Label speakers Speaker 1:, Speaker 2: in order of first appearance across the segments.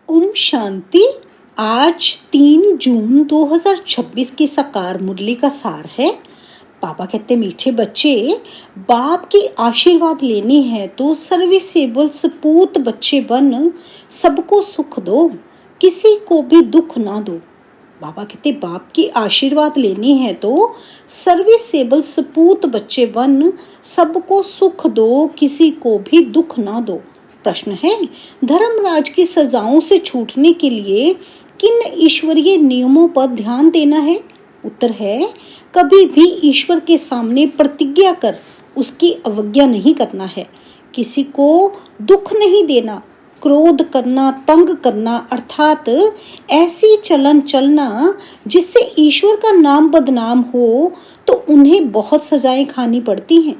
Speaker 1: ओम शांति। आज 3 जून 2026 की साकार मुरली का सार है। पापा कहते मीठे बच्चे, बाप की आशीर्वाद लेनी है तो सर्विसेबल सपूत बच्चे बन सबको सुख दो, किसी को भी दुख ना दो। बाबा कहते बाप की आशीर्वाद लेनी है तो सर्विसेबल सपूत बच्चे बन सबको सुख दो, किसी को भी दुख ना दो। प्रश्न है, धर्मराज की सजाओं से छूटने के लिए किन ईश्वरीय नियमों पर ध्यान देना है? उत्तर है, कभी भी ईश्वर के सामने प्रतिज्ञा कर उसकी अवज्ञा नहीं करना है। किसी को दुख नहीं देना, क्रोध करना, तंग करना, अर्थात ऐसी चलन चलना जिससे ईश्वर का नाम बदनाम हो तो उन्हें बहुत सजाएं खानी पड़ती हैं।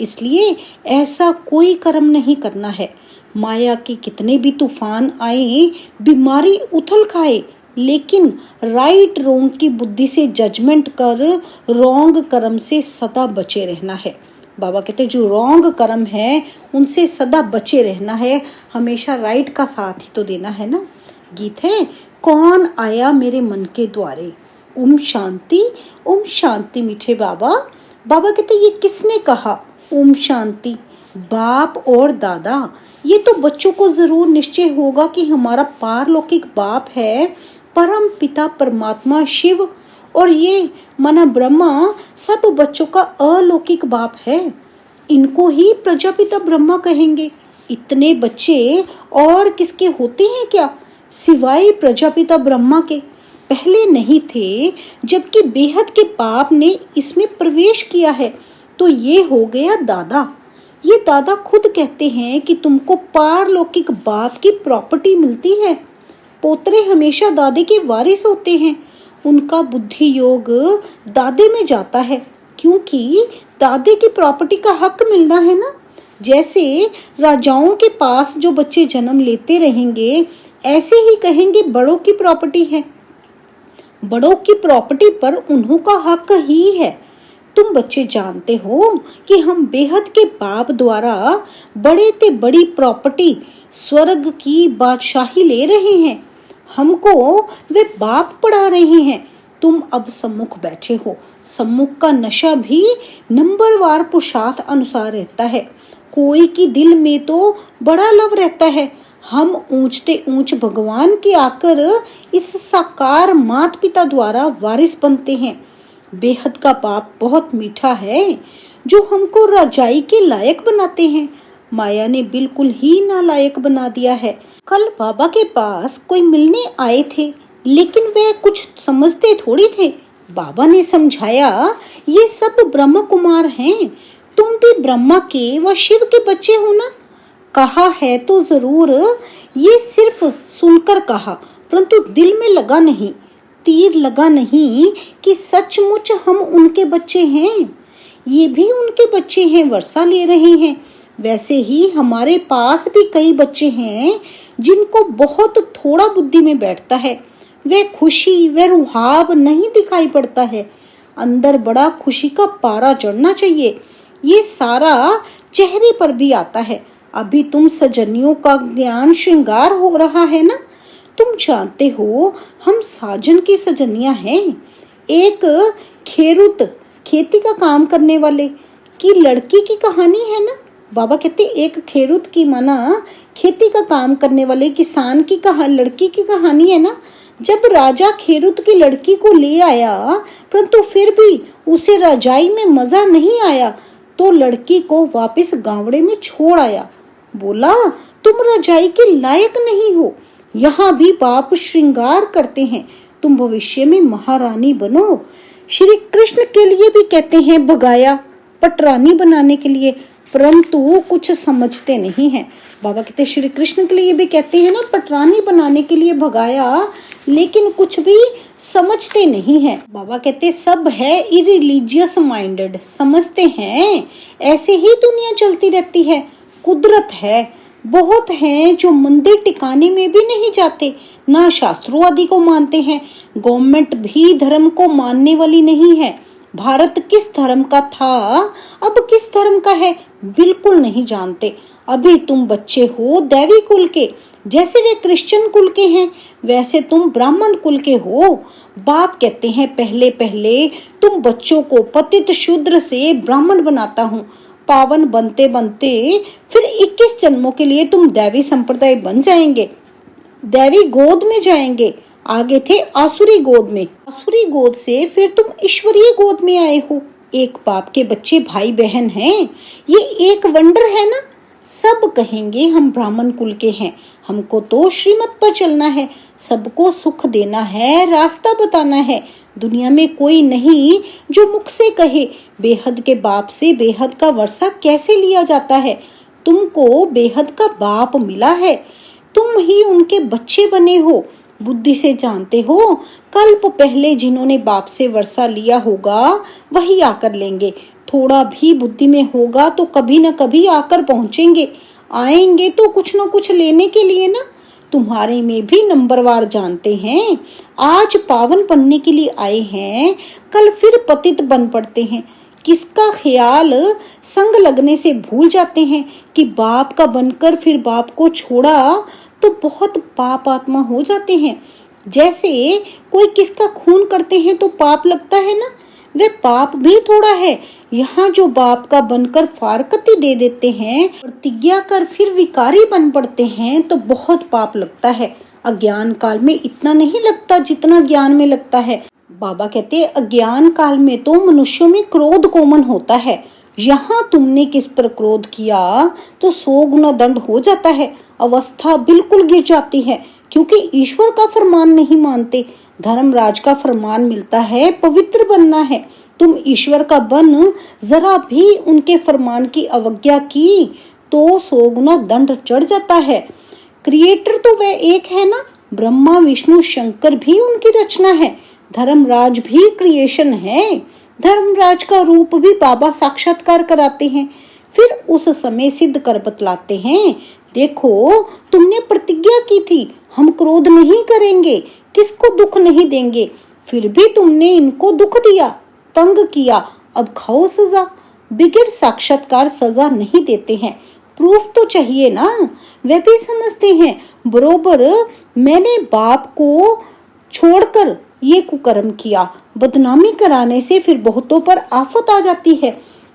Speaker 1: इसलिए ऐसा कोई कर्म नहीं करना है। माया के कितने भी तूफान आए, बीमारी उथल खाए, लेकिन राइट रोंग की बुद्धि से जजमेंट कर रोंग कर्म से सदा बचे रहना है। बाबा कहते जो रोंग कर्म है उनसे सदा बचे रहना है, हमेशा राइट का साथ ही तो देना है ना। गीत है, कौन आया मेरे मन के द्वारे। ओम शांति मीठे बाबा। बाबा कहते ये किसने कहा ओम शांति? बाप और दादा। ये तो बच्चों को जरूर निश्चय होगा कि हमारा पारलौकिक बाप है परम पिता परमात्मा शिव, और ये मना ब्रह्मा सब बच्चों का अलौकिक बाप है। इनको ही प्रजापिता ब्रह्मा कहेंगे। इतने बच्चे और किसके होते हैं क्या सिवाय प्रजापिता ब्रह्मा के? पहले नहीं थे, जबकि बेहद के बाप ने इसमें प्रवेश किया है, तो ये हो गया दादा। ये दादा खुद कहते हैं कि तुमको पारलौकिक बाप की प्रॉपर्टी मिलती है। पोतरे हमेशा दादे के वारिस होते हैं, उनका बुद्धि योग दादे में जाता है, क्योंकि दादे की प्रॉपर्टी का हक मिलना है ना। जैसे राजाओं के पास जो बच्चे जन्म लेते रहेंगे, ऐसे ही कहेंगे बड़ों की प्रॉपर्टी है। बड़ों की प्रॉपर्टी पर उन्हों का हक ही है। तुम बच्चे जानते हो कि हम बेहद के बाप द्वारा बड़े ते बड़ी प्रॉपर्टी स्वर्ग की बादशाही ले रहे हैं। हमको वे बाप पढ़ा रहे हैं। तुम अब सम्मुख बैठे हो। सम्मुख का नशा भी नंबरवार पुरुषार्थ अनुसार रहता है। कोई की दिल में तो बड़ा लव रहता है। हम ऊंचते ऊंच भगवान के आकर इस साकार माता पिता द्वारा वारिस बनते हैं। बेहद का बाप बहुत मीठा है, जो हमको राजाई के लायक बनाते हैं। माया ने बिल्कुल ही नालायक बना दिया है। कल बाबा के पास कोई मिलने आए थे, लेकिन वे कुछ समझते थोड़ी थे। बाबा ने समझाया, ये सब ब्रह्म कुमार हैं, तुम भी ब्रह्मा के व शिव के बच्चे हो ना। कहा है तो जरूर, ये सिर्फ सुनकर कहा, परंतु दिल में लगा नहीं, तीर लगा नहीं कि सचमुच हम उनके बच्चे हैं। ये भी उनके बच्चे हैं, वर्षा ले रहे हैं। वैसे ही हमारे पास भी कई बच्चे हैं जिनको बहुत थोड़ा बुद्धि में बैठता है। वे खुशी व रुहाब नहीं दिखाई पड़ता है। अंदर बड़ा खुशी का पारा चढ़ना चाहिए। ये सारा चेहरे पर भी आता है। अभी तुम सजनियों का ज्ञान श्रृंगार हो रहा है ना। तुम जानते हो हम साजन की सजनियां हैं। एक खेरुत खेती का काम करने वाले की लड़की की कहानी है ना। बाबा कहते एक खेरुत की माना खेती का काम करने वाले किसान की लड़की की कहानी है ना। जब राजा खेरुत की लड़की को ले आया, परंतु फिर भी उसे रजाई में मजा नहीं आया, तो लड़की को वापस गावड़े में छोड़ आया। बोला, तुम रजाई के लायक नहीं हो। यहाँ भी बाप श्रृंगार करते हैं, तुम भविष्य में महारानी बनो। श्री कृष्ण के लिए भी कहते हैं भगाया, पटरानी बनाने के लिए, परंतु कुछ समझते नहीं हैं। बाबा कहते श्री कृष्ण के लिए भी कहते हैं ना, पटरानी बनाने के लिए भगाया, लेकिन कुछ भी समझते नहीं हैं। बाबा कहते सब है इरिलीजियस माइंडेड, समझते हैं ऐसे ही दुनिया चलती रहती है, कुदरत है। बहुत हैं जो मंदिर टिकाने में भी नहीं जाते, ना शास्त्रों आदि को मानते हैं। गवर्नमेंट भी धर्म को मानने वाली नहीं है। भारत किस धर्म का था, अब किस धर्म का है, बिल्कुल नहीं जानते। अभी तुम बच्चे हो दैवी कुल के, जैसे वे क्रिश्चियन कुल के हैं वैसे तुम ब्राह्मण कुल के हो। बाप कहते हैं पहले पहले तुम बच्चों को पतित शूद्र से ब्राह्मण बनाता हूँ। पावन बनते बनते फिर 21 जन्मों के लिए तुम दैवी संप्रदाय बन जाएंगे, दैवी गोद में जाएंगे। आगे थे आसुरी गोद में, आसुरी गोद से फिर तुम ईश्वरीय गोद में आए हो। एक बाप के बच्चे भाई बहन हैं, ये एक वंडर है ना। सब कहेंगे हम ब्राह्मण कुल के हैं, हमको तो श्रीमत पर चलना है, सबको सुख देना है, रास्ता बताना है। दुनिया में कोई नहीं जो मुख से कहे बेहद के बाप से बेहद का वर्षा कैसे लिया जाता है। तुमको बेहद का बाप मिला है, तुम ही उनके बच्चे बने हो। बुद्धि से जानते हो कल्प पहले जिन्होंने बाप से वर्षा लिया होगा वही आकर लेंगे। थोड़ा भी बुद्धि में होगा तो कभी न कभी आकर पहुंचेंगे, आएंगे तो कुछ न कुछ लेने के लिए ना। तुम्हारे में भी नंबरवार जानते हैं, आज पावन बनने के लिए आए हैं, कल फिर पतित बन पड़ते हैं। किसका ख्याल संग लगने से भूल जाते हैं कि बाप का बनकर फिर बाप को छोड़ा तो बहुत पाप आत्मा हो जाते हैं। जैसे कोई किसका खून करते हैं तो पाप लगता है ना, वे पाप भी थोड़ा है। यहाँ जो बाप का बनकर फारकती दे देते हैं, प्रतिज्ञा कर फिर विकारी बन पड़ते हैं तो बहुत पाप लगता है। अज्ञान काल में इतना नहीं लगता जितना ज्ञान में लगता है। बाबा कहते हैं अज्ञान काल में तो मनुष्यों में क्रोध कॉमन होता है। यहाँ तुमने किस पर क्रोध किया तो 100 गुना दंड हो जाता है, अवस्था बिल्कुल गिर जाती है, क्योंकि ईश्वर का फरमान नहीं मानते। धर्मराज का फरमान मिलता है पवित्र बनना है। तुम ईश्वर का बन जरा भी उनके फरमान की अवज्ञा की तो 100 गुना दंड चढ़ जाता है। क्रिएटर तो वह एक है ना, ब्रह्मा विष्णु शंकर भी उनकी रचना है, धर्मराज भी क्रिएशन है। धर्मराज का रूप भी बाबा साक्षात्कार कराते हैं, फिर उस समय सिद्ध कर बतलाते हैं। देखो तुमने प्रतिज्ञा की थी हम क्रोध नहीं करेंगे, किसको दुख नहीं देंगे, फिर भी तुमने इनको दुख दिया, तंग किया, अब खाओ सजा। बिगड़ साक्षात्कार सजा नहीं देते हैं, प्रूफ तो चाहिए ना। वे भी समझते हैं बरोबर मैंने बाप को छोड़कर ये कुकर्म किया, बदनामी कराने से फिर बहुतों पर आफत आ जाती है।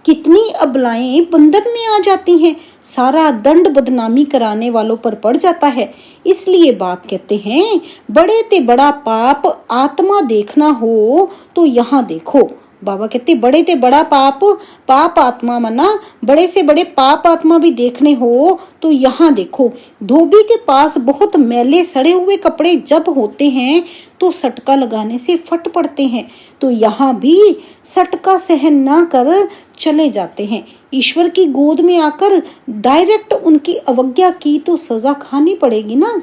Speaker 1: कितनी अबलाएं बंधन में आ जाती हैं, सारा दंड बदनामी कराने वालों पर पड़ जाता है। इसलिए बाप कहते हैं बड़े ते बड़ा पाप आत्मा देखना हो तो यहाँ देखो। बाबा कहते बड़े ते बड़ा पाप, पाप आत्मा मना, बड़े से बड़े पाप आत्मा भी देखने हो तो यहाँ देखो। धोबी के पास बहुत मैले सड़े हुए कपड़े जब होते हैं तो सटका लगाने से फट पड़ते हैं, तो यहाँ भी सटका सहन ना कर चले जाते हैं। ईश्वर की गोद में आकर डायरेक्ट उनकी अवज्ञा की तो सजा खानी पड़ेगी ना।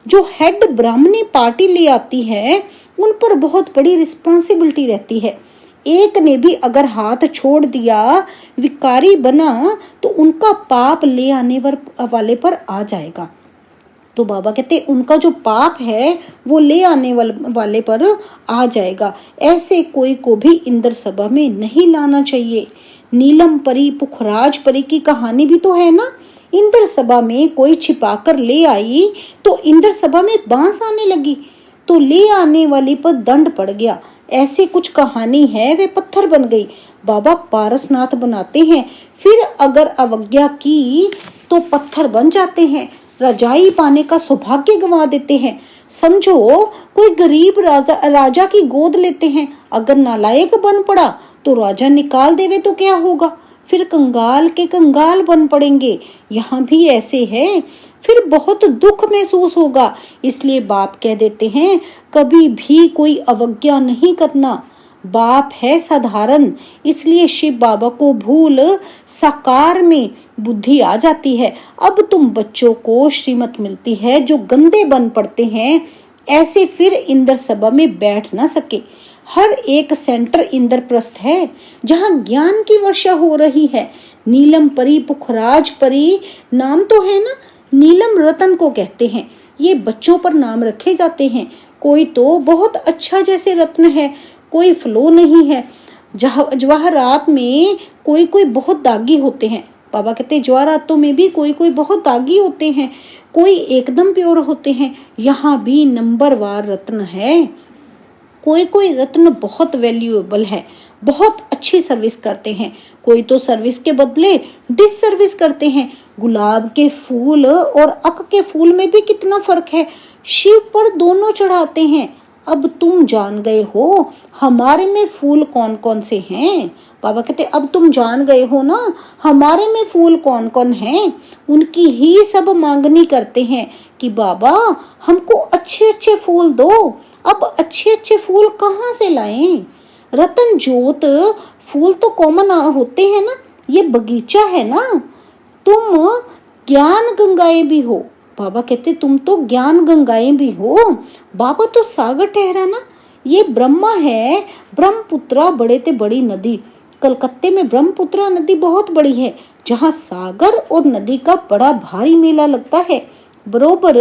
Speaker 1: जो हेड ब्राह्मणी पार्टी ले आती है उन पर बहुत बड़ी रिस्पॉन्सिबिलिटी रहती है। एक ने भी अगर हाथ छोड़ दिया, विकारी बना, तो उनका पाप ले आने वाले पर आ जाएगा। तो बाबा कहते उनका जो पाप है वो ले आने वाले पर आ जाएगा। ऐसे कोई को भी इंद्र सभा में नहीं लाना चाहिए। नीलम परी पुखराज परी की कहानी भी तो है ना। इंद्र सभा में कोई छिपा कर ले आई तो इंद्र सभा में बांस आने लगी, तो ले आने वाली पर दंड पड़ गया। ऐसी कुछ कहानी है, वे पत्थर बन गई। बाबा पारसनाथ बनाते हैं, फिर अगर अवज्ञा की तो पत्थर बन जाते हैं, रजाई पाने का सौभाग्य गंवा देते हैं। समझो कोई गरीब राजा की गोद लेते हैं, अगर नालायक बन पड़ा तो राजा निकाल देवे तो क्या होगा, फिर कंगाल के कंगाल बन पड़ेंगे। यहाँ भी ऐसे है, फिर बहुत दुख महसूस होगा। इसलिए बाप कह देते हैं कभी भी कोई अवज्ञा नहीं करना। बाप है साधारण, इसलिए शिव बाबा को भूल साकार में बुद्धि आ जाती है। अब तुम बच्चों को श्रीमत मिलती है, जो गंदे बन पड़ते हैं ऐसे फिर इंद्र सभा में बैठ ना सके। हर एक सेंटर इंद्रप्रस्थ है जहाँ ज्ञान की वर्षा हो रही है। नीलम परी पुखराज परी नाम तो है ना, नीलम रतन को कहते हैं। ये बच्चों पर नाम रखे जाते हैं। कोई तो बहुत अच्छा जैसे रत्न है, कोई फ्लो नहीं है। जवाहरात में कोई कोई बहुत दागी होते हैं, बाबा कहते ज्वारातों में भी कोई कोई बहुत दागी होते हैं, कोई एकदम प्योर होते हैं। यहाँ भी नंबरवार रत्न है। कोई कोई रत्न बहुत वैल्यूएबल है, बहुत अच्छी सर्विस करते हैं, कोई तो सर्विस के बदले डिस सर्विस करते हैं। गुलाब के फूल और अक के फूल में भी कितना फर्क है। शिव पर दोनों चढ़ाते हैं। अब तुम जान गए हो हमारे में फूल कौन कौन से हैं। बाबा कहते अब तुम जान गए हो ना हमारे में फूल कौन कौन हैं। उनकी ही सब मांगनी करते हैं कि बाबा हमको अच्छे अच्छे फूल दो। अब अच्छे अच्छे फूल कहाँ से लाएं। रतन जोत फूल तो कॉमन होते हैं ना, ये बगीचा है ना। तुम ज्ञान गंगाएं भी हो। बाबा कहते तुम तो ज्ञान गंगाएं भी हो। बाबा तो सागर ठहरा ना, ये ब्रह्मा है। ब्रह्मपुत्रा बड़े ते बड़ी नदी। कलकत्ते में ब्रह्मपुत्रा नदी बहुत बड़ी है, जहाँ सागर और नदी का बड़ा भारी मेला लगता है। बरोबर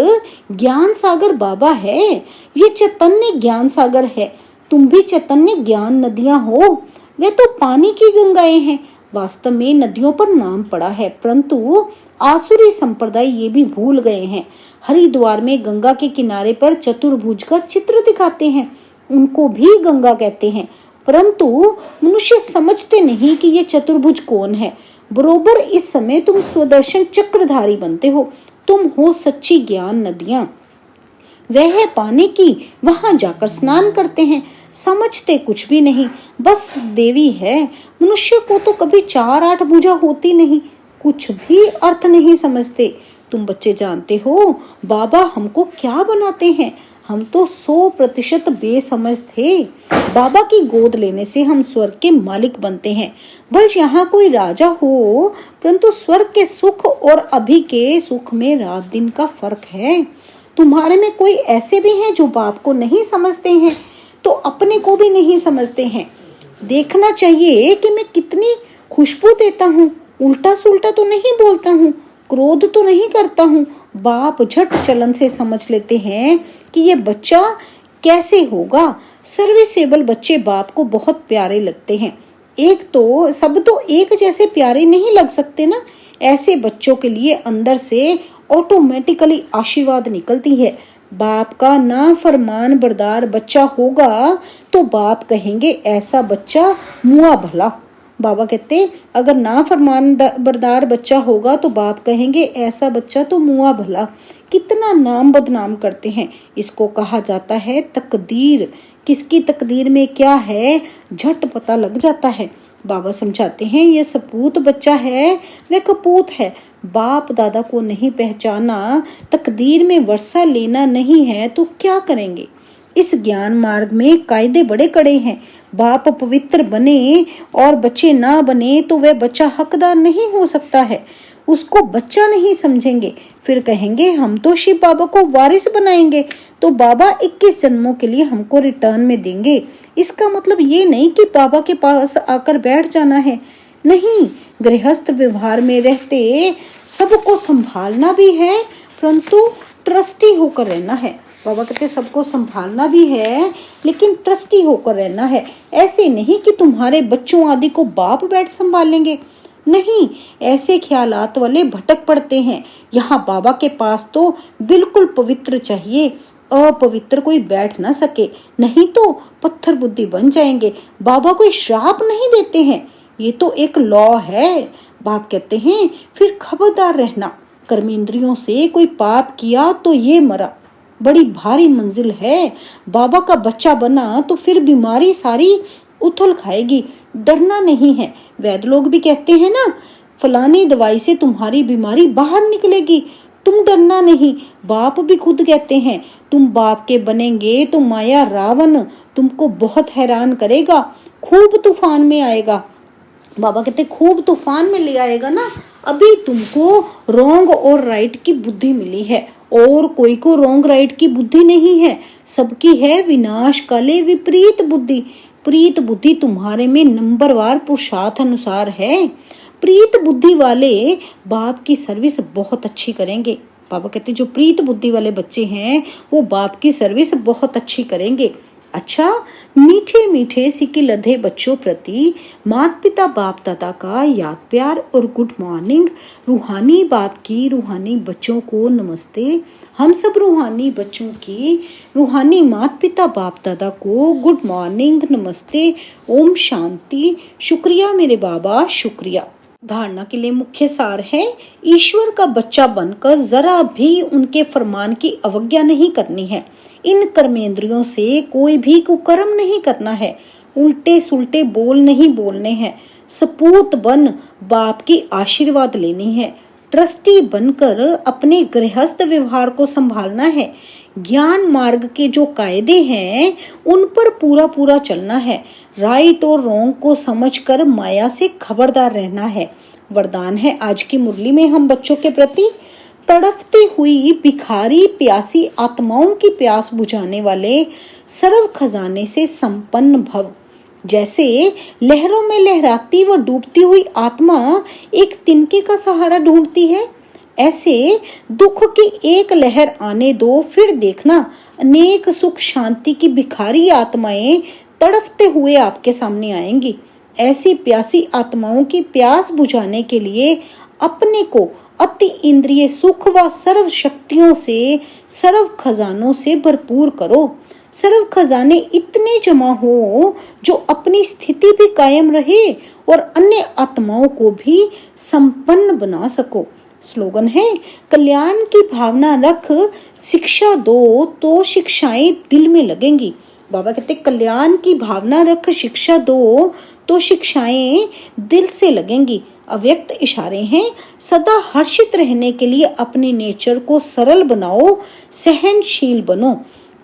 Speaker 1: ज्ञान सागर बाबा है, ये चैतन्य ज्ञान सागर है। तुम भी चैतन्य ज्ञान नदियां हो। वे तो पानी की गंगाएं हैं। वास्तव में नदियों पर नाम पड़ा है, परंतु आसुरी संप्रदाय ये भी भूल गए हैं। हरिद्वार में गंगा के किनारे पर चतुर्भुज का चित्र दिखाते हैं, उनको भी गंगा कहते हैं, परंतु मनुष्य समझते नहीं कि ये चतुर्भुज कौन है। बरोबर इस समय तुम स्वदर्शन चक्रधारी बनते हो। तुम हो सच्ची ज्ञान नदियां। वह पानी की वहां जाकर स्नान करते हैं, समझते कुछ भी नहीं, बस देवी है। मनुष्य को तो कभी 4-8 भुजा होती नहीं, कुछ भी अर्थ नहीं समझते। तुम बच्चे जानते हो बाबा हमको क्या बनाते हैं। हम तो 100% बेसमझ थे। बाबा की गोद लेने से हम स्वर्ग के मालिक बनते हैं। बस यहाँ कोई राजा हो, परंतु स्वर्ग के सुख और अभी के सुख में रात दिन का फर्क है। तुम्हारे में कोई ऐसे भी हैं जो बाप को नहीं समझते हैं, तो अपने को भी नहीं समझते हैं। देखना चाहिए कि मैं कितनी खुशबू देता हूँ। उल्टा सुल्टा तो नहीं बोलता हूँ, क्रोध तो नहीं करता हूँ। बाप झट चलन से समझ लेते हैं कि ये बच्चा कैसे होगा। सर्विसेबल बच्चे बाप को बहुत प्यारे लगते हैं। एक तो सब तो एक जैसे प्यारे नहीं लग सकते ना। ऐसे बच्चों के लिए अंदर से ऑटोमेटिकली आशीर्वाद निकलती है। बाप का ना फरमान बरदार बच्चा होगा तो बाप कहेंगे ऐसा बच्चा मुआ भला। बाबा कहते अगर ना फरमान बरदार बच्चा होगा तो बाप कहेंगे ऐसा बच्चा तो मुआ भला। कितना नाम बदनाम करते हैं। इसको कहा जाता है तकदीर। किसकी तकदीर में क्या है झट पता लग जाता है। बाबा समझाते हैं ये सपूत बच्चा है, वह कपूत है। बाप दादा को नहीं पहचाना, तकदीर में वर्षा लेना नहीं है तो क्या करेंगे। इस ज्ञान मार्ग में कायदे बड़े कड़े हैं। बाप पवित्र बने और बच्चे ना बने तो वह बच्चा हकदार नहीं हो सकता है। उसको बच्चा नहीं समझेंगे, फिर कहेंगे हम तो शिव बाबा को वारिस बनाएंगे, तो बाबा 21 जन्मों के लिए हमको रिटर्न में देंगे। इसका मतलब ये नहीं कि बाबा के पास आकर बैठ जाना है, नहीं। गृहस्थ व्यवहार में रहते सबको संभालना भी है, परंतु ट्रस्टी होकर रहना है। बाबा कहते सबको संभालना भी है, लेकिन ट्रस्टी होकर रहना है। ऐसे नहीं कि तुम्हारे बच्चों आदि को बाप बैठ संभालेंगे, नहीं। ऐसे ख्यालात वाले भटक पड़ते हैं। यहाँ बाबा के पास तो बिल्कुल पवित्र चाहिए, अपवित्र कोई बैठ ना सके, नहीं तो पत्थर बुद्धि बन जाएंगे। बाबा कोई श्राप नहीं देते हैं, ये तो एक लॉ है। बाप कहते हैं फिर खबरदार रहना, कर्मेंद्रियों से कोई पाप किया तो ये मरा। बड़ी भारी मंजिल है। बाबा का बच्चा बना तो फिर बीमारी सारी उथल खाएगी। डरना नहीं है। वैद्य लोग भी कहते हैं ना फलानी दवाई से तुम्हारी बीमारी बाहर निकलेगी, तुम डरना नहीं। बाप भी खुद कहते हैं तुम बाप के बनेंगे तो माया रावण तुमको बहुत हैरान करेगा, खूब तूफान में आएगा। बाबा कहते खूब तूफान में ले आएगा ना। अभी तुमको रॉन्ग और राइट की बुद्धि मिली है, और कोई को रॉन्ग राइट की बुद्धि नहीं है। सबकी है विनाश काले विपरीत बुद्धि। प्रीत बुद्धि तुम्हारे में नंबरवार पुरुषार्थ अनुसार है। प्रीत बुद्धि वाले बाप की सर्विस बहुत अच्छी करेंगे। बाबा कहते जो प्रीत बुद्धि वाले बच्चे हैं वो बाप की सर्विस बहुत अच्छी करेंगे। अच्छा, मीठे मीठे सिक्के लधे बच्चों प्रति माता पिता बाप दादा का याद प्यार और गुड मॉर्निंग। रूहानी बाप की रूहानी बच्चों को नमस्ते। हम सब रूहानी बच्चों की रूहानी माता पिता बाप दादा को गुड मॉर्निंग, नमस्ते, ओम शांति। शुक्रिया मेरे बाबा, शुक्रिया। धारणा के लिए मुख्य सार है, ईश्वर का बच्चा बनकर जरा भी उनके फरमान की अवज्ञा नहीं करनी है। इन कर्मेंद्रियों से कोई भी कुकर्म नहीं करना है। उल्टे सुल्टे बोल नहीं बोलने हैं। सपूत बन बाप की आशीर्वाद लेनी है। ट्रस्टी बनकर अपने गृहस्थ व्यवहार को संभालना है। ज्ञान मार्ग के जो कायदे हैं उन पर पूरा पूरा चलना है। राइट और रॉन्ग को समझकर माया से खबरदार रहना है। वरदान है आज की मुरली में हम बच्चों के प्रति, तड़पती हुई भिखारी प्यासी आत्माओं की प्यास बुझाने वाले सर्व खजाने से संपन्न भव। जैसे लहरों में लहराती व डूबती हुई आत्मा एक तिनके का सहारा ढूंढती है, ऐसे दुख की एक लहर आने दो, फिर देखना अनेक सुख शांति की भिखारी आत्माएं तड़पते हुए आपके सामने आएंगी। ऐसी प्यासी आत्माओं की प्यास बुझाने के लिए अपने को अति इंद्रिय सुख व सर्व शक्तियों से, सर्व खजानों से भरपूर करो। सर्व खजाने इतने जमा हो जो अपनी स्थिति भी कायम रहे और अन्य आत्माओं को भी संपन्न बना सको। स्लोगन है, कल्याण की भावना रख, शिक्षा दो तो शिक्षाएं दिल में लगेंगी। बाबा कहते कल्याण की भावना रख, शिक्षा दो तो शिक्षाएं दिल से लगेंगी। अव्यक्त इशारे हैं, सदा हर्षित रहने के लिए अपने नेचर को सरल बनाओ, सहनशील बनो।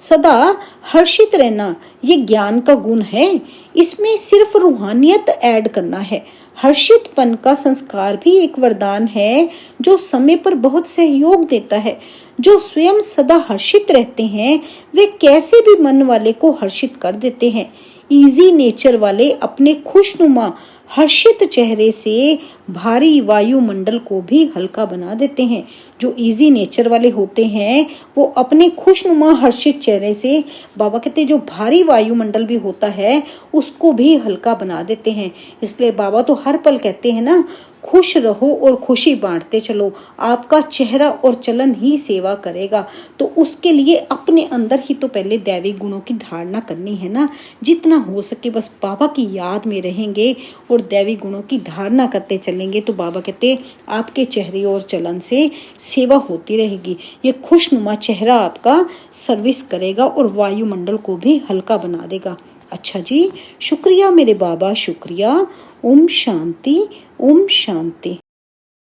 Speaker 1: सदा हर्षित रहना ये ज्ञान का गुण है, इसमें सिर्फ रूहानियत ऐड करना है। हर्षितपन का संस्कार भी एक वरदान है जो समय पर बहुत सहयोग देता है। जो स्वयं सदा हर्षित रहते हैं वे कैसे भी मन वाले को हर्षित कर देते हैं। इजी नेचर वाले अपने खुशनुमा हर्षित चेहरे से भारी वायुमंडल को भी हल्का बना देते हैं। जो इजी नेचर वाले होते हैं वो अपने खुशनुमा हर्षित चेहरे से, बाबा कहते हैं, जो भारी वायुमंडल भी होता है उसको भी हल्का बना देते हैं। इसलिए बाबा तो हर पल कहते हैं ना, खुश रहो और खुशी बांटते चलो, आपका चेहरा और चलन ही सेवा करेगा। तो उसके लिए अपने अंदर ही तो पहले दैवी गुणों की धारणा करनी है ना। जितना हो सके बस बाबा की याद में रहेंगे और दैवी गुणों की धारणा करते चलेंगे तो बाबा कहते आपके चेहरे और चलन से सेवा होती रहेगी। ये खुशनुमा चेहरा आपका सर्विस करेगा और वायुमंडल को भी हल्का बना देगा। अच्छा जी, शुक्रिया मेरे बाबा, शुक्रिया। ओम शांति, ओम शांति।